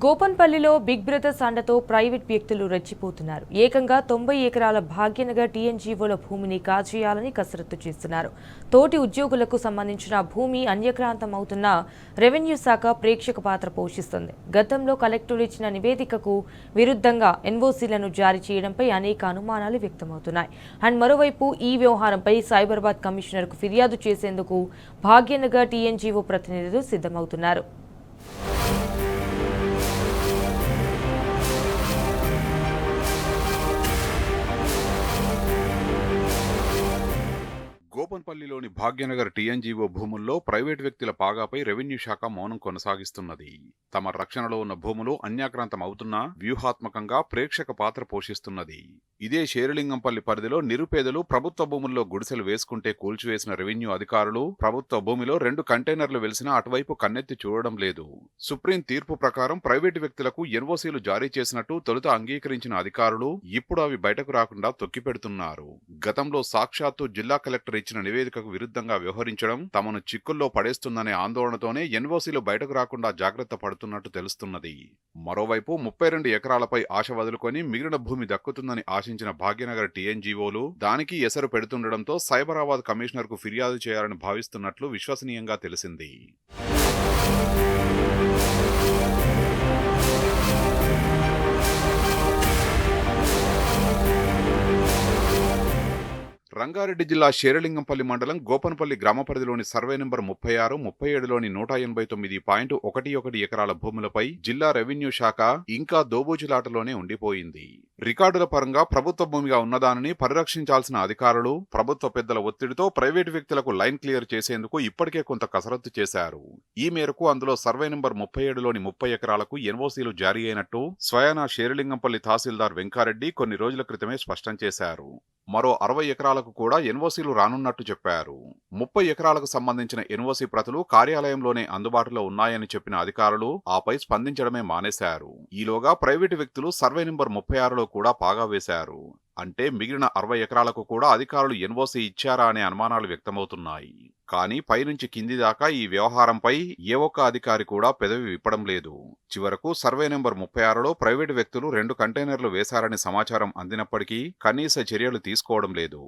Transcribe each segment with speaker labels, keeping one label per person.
Speaker 1: గోపన్పల్లిలో big brothers అండతో private వ్యక్తులు రెచ్చిపోతున్నారు. ఏకంగా 90 ఎకరాల భాగ్యనగర్ టీఎన్జీఓల భూమిని కాజేయాలని కసరత్తు చేస్తున్నారు. తోటి ఉద్యోగులకు సంబంధించిన భూమి అన్యక్రాంతం అవుతున్న రెవెన్యూ శాఖ ప్రేక్షక పాత్ర పోషిస్తుంది. గతంలో కలెక్టర్ ఇచ్చిన నివేదికకు విరుద్ధంగా ఎన్ఓసీలను జారీ చేయడంపై అనేక అనుమానాలు వ్యక్తమవుతున్నాయి. అండ్ మరోవైపు ఈ వ్యవహారంపై సైబరాబాద్ కమిషనర్కు ఫిర్యాదు చేసేందుకు భాగ్యనగర్ టీఎన్జీఓ ప్రతినిధులు సిద్ధమవుతున్నారు.
Speaker 2: గోపన్పల్లిలోని భాగ్యనగర్ టీఎన్జీఓ భూముల్లో ప్రైవేటు వ్యక్తుల పాగాపై రెవెన్యూ శాఖ మౌనం కొనసాగిస్తున్నది. తమ రక్షణలో ఉన్న భూములు అన్యాక్రాంతం అవుతున్నా వ్యూహాత్మకంగా ప్రేక్షక పాత్ర పోషిస్తున్నది. ఇదే శేరిలింగంపల్లి పరిధిలో నిరుపేదలు ప్రభుత్వ భూముల్లో గుడిసెలు వేసుకుంటే కూల్చివేసిన రెవెన్యూ అధికారులు ప్రభుత్వ భూమిలో 2 కంటైనర్లు వెలిసినా అటువైపు కన్నెత్తి చూడడం లేదు. సుప్రీం తీర్పు ప్రకారం ప్రైవేటు వ్యక్తులకు ఎన్ఓసీలు జారీ చేసినట్టు తొలుత అంగీకరించిన అధికారులు ఇప్పుడు అవి బయటకు రాకుండా తొక్కిపెడుతున్నారు. గతంలో సాక్షాత్తు జిల్లా కలెక్టర్ ఇచ్చిన నివేదికకు విరుద్ధంగా వ్యవహరించడం తమను చిక్కుల్లో పడేస్తుందనే ఆందోళనతోనే ఎన్ఓసీలు బయటకు రాకుండా జాగ్రత్త పడుతున్నట్టు తెలుస్తున్నది. మరోవైపు 32 ఎకరాలపై ఆశ వదులుకొని మిగిలిన భూమి దక్కుతుందని ఆశించిన భాగ్యనగర్ టీఎన్జీఓలు దానికి ఎసరు పెడుతుండటంతో సైబరాబాద్ కమిషనర్కు ఫిర్యాదు చేయాలని భావిస్తున్నట్లు విశ్వసనీయంగా తెలిసింది. రంగారెడ్డి జిల్లా శేరిలింగంపల్లి మండలం గోపన్పల్లి గ్రామ పరిధిలోని సర్వే నెంబర్ 36, 37లోని 189.11 ఎకరాల భూములపై జిల్లా రెవెన్యూ శాఖ ఇంకా దోబూచులాటలోనే ఉండిపోయింది. రికార్డుల పరంగా ప్రభుత్వ భూమిగా ఉన్నదానిని పరిరక్షించాల్సిన అధికారులు ప్రభుత్వ పెద్దల ఒత్తిడితో ప్రైవేటు వ్యక్తులకు లైన్ క్లియర్ చేసేందుకు ఇప్పటికే కొంత కసరత్తు చేశారు. ఈ మేరకు అందులో సర్వే నెంబర్ 37లోని 30 ఎకరాలకు ఎన్ఓసీలు జారీ అయినట్టు స్వయానా శేరిలింగంపల్లి తహసీల్దార్ వెంకారెడ్డి కొన్ని రోజుల క్రితమే స్పష్టం చేశారు. మరో 60 ఎకరాలకు కూడా ఎన్ఓసీలు రానున్నట్టు చెప్పారు. 30 ఎకరాలకు సంబంధించిన ఎన్ఓసీ ప్రతులు కార్యాలయంలోనే అందుబాటులో ఉన్నాయని చెప్పిన అధికారులు ఆపై స్పందించడమే మానేశారు. ఈలోగా ప్రైవేటు వ్యక్తులు సర్వే నెంబర్ 36లో కూడా పాగా వేశారు. అంటే మిగిలిన 60 ఎకరాలకు కూడా అధికారులు ఎన్ఓసీ ఇచ్చారా అనే అనుమానాలు వ్యక్తమవుతున్నాయి. కానీ పైనుంచి కింది దాకా ఈ వ్యవహారంపై ఏ ఒక్క అధికారి కూడా పెదవి విప్పడం లేదు. చివరకు సర్వే నెంబర్ 36లో ప్రైవేటు వ్యక్తులు 2 కంటైనర్లు వేశారని సమాచారం అందినప్పటికీ కనీస చర్యలు తీసుకోవడం లేదు.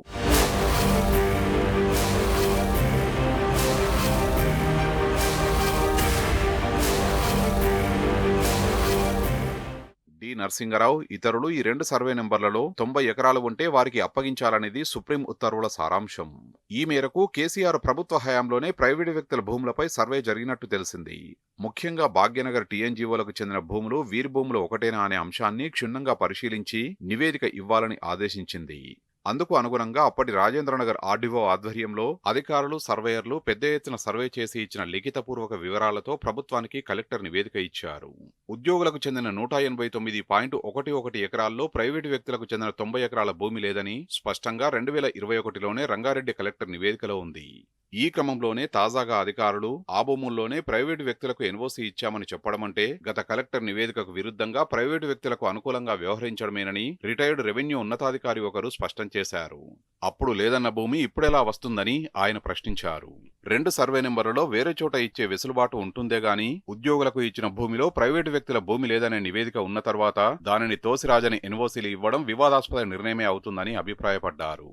Speaker 2: నరసింగరావు ఇతరులు ఈ 2 సర్వే నెంబర్లలో 90 ఎకరాలు ఉంటే వారికి అప్పగించాలనేది సుప్రీం ఉత్తర్వుల సారాంశం. ఈ మేరకు కేసీఆర్ ప్రభుత్వ హయాంలోనే ప్రైవేటు వ్యక్తుల భూములపై సర్వే జరిగినట్టు తెలిసింది. ముఖ్యంగా భాగ్యనగర్ టీఎన్జీఓలకు చెందిన భూములు వీరి భూములు ఒకటేనా అనే అంశాన్ని క్షుణ్ణంగా పరిశీలించి నివేదిక ఇవ్వాలని ఆదేశించింది. అందుకు అనుగుణంగా అప్పటి రాజేంద్రనగర్ ఆర్డీఓ ఆధ్వర్యంలో అధికారులు సర్వేయర్లు పెద్ద ఎత్తున సర్వే చేసి ఇచ్చిన లిఖితపూర్వక వివరాలతో ప్రభుత్వానికి కలెక్టర్ నివేదిక ఇచ్చారు. ఉద్యోగులకు చెందిన 189.11 ఎకరాల్లో ప్రైవేటు వ్యక్తులకు చెందిన 90 ఎకరాల భూమి లేదని స్పష్టంగా 2021లోనే రంగారెడ్డి కలెక్టర్ నివేదికలో ఉంది. ఈ క్రమంలోనే తాజాగా అధికారులు ఆ భూముల్లోనే ప్రైవేటు వ్యక్తులకు ఎన్ఓసీ ఇచ్చామని చెప్పడమంటే గత కలెక్టర్ నివేదికకు విరుద్ధంగా ప్రైవేటు వ్యక్తులకు అనుకూలంగా వ్యవహరించడమేనని రిటైర్డ్ రెవెన్యూ ఉన్నతాధికారి ఒకరు స్పష్టం చేశారు. అప్పుడు లేదన్న భూమి ఇప్పుడెలా వస్తుందని ఆయన ప్రశ్నించారు. 2 సర్వే నెంబర్లలో వేరే చోట ఇచ్చే వెసులుబాటు ఉంటుందే గాని ఉద్యోగులకు ఇచ్చిన భూమిలో ప్రైవేటు వ్యక్తుల భూమి లేదనే నివేదిక ఉన్న తర్వాత దానిని తోసిరాజని ఎన్ఓసీలు ఇవ్వడం వివాదాస్పద నిర్ణయమే అవుతుందని అభిప్రాయపడ్డారు.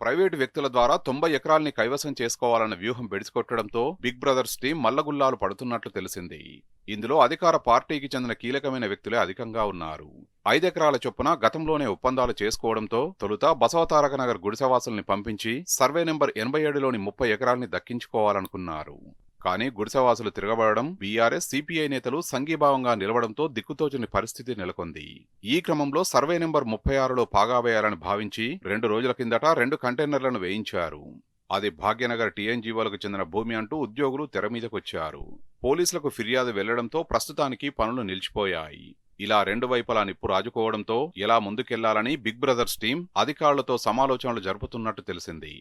Speaker 2: ప్రైవేటు వ్యక్తుల ద్వారా 90 ఎకరాల్ని కైవసం చేసుకోవాలన్న వ్యూహం బెడిసికొట్టడంతో బిగ్ బ్రదర్స్ టీం మల్లగుల్లాలు పడుతున్నట్లు తెలిసింది. ఇందులో అధికార పార్టీకి చెందిన కీలకమైన వ్యక్తులే అధికంగా ఉన్నారు. 5 ఎకరాల చొప్పున గతంలోనే ఒప్పందాలు చేసుకోవడంతో తొలుత బసవతారకనగర్ గుడిసెవాసుల్ని పంపించి సర్వే నెంబర్ 87లోని 30 ఎకరాల్ని దక్కించుకోవాలనుకున్నారు. కానీ గుడిసెవాసులు తిరగబడడం, బీఆర్ఎస్ సిపిఐ నేతలు సంఘీభావంగా నిలవడంతో దిక్కుతోచని పరిస్థితి నెలకొంది. ఈ క్రమంలో సర్వే నెంబర్ 36లో పాగా వేయాలని భావించి 2 రోజుల కిందట 2 కంటైనర్లను వేయించారు. అది భాగ్యనగర్ టీఎన్జీఓలకు చెందిన భూమి అంటూ ఉద్యోగులు తెరమీదకొచ్చారు. పోలీసులకు ఫిర్యాదు వెళ్లడంతో ప్రస్తుతానికి పనులు నిలిచిపోయాయి. ఇలా 2 వైపులా నిప్పు రాజుకోవడంతో ఎలా ముందుకెళ్లాలని బిగ్ బ్రదర్స్ టీం అధికారులతో సమాలోచనలు జరుపుతున్నట్టు తెలిసింది.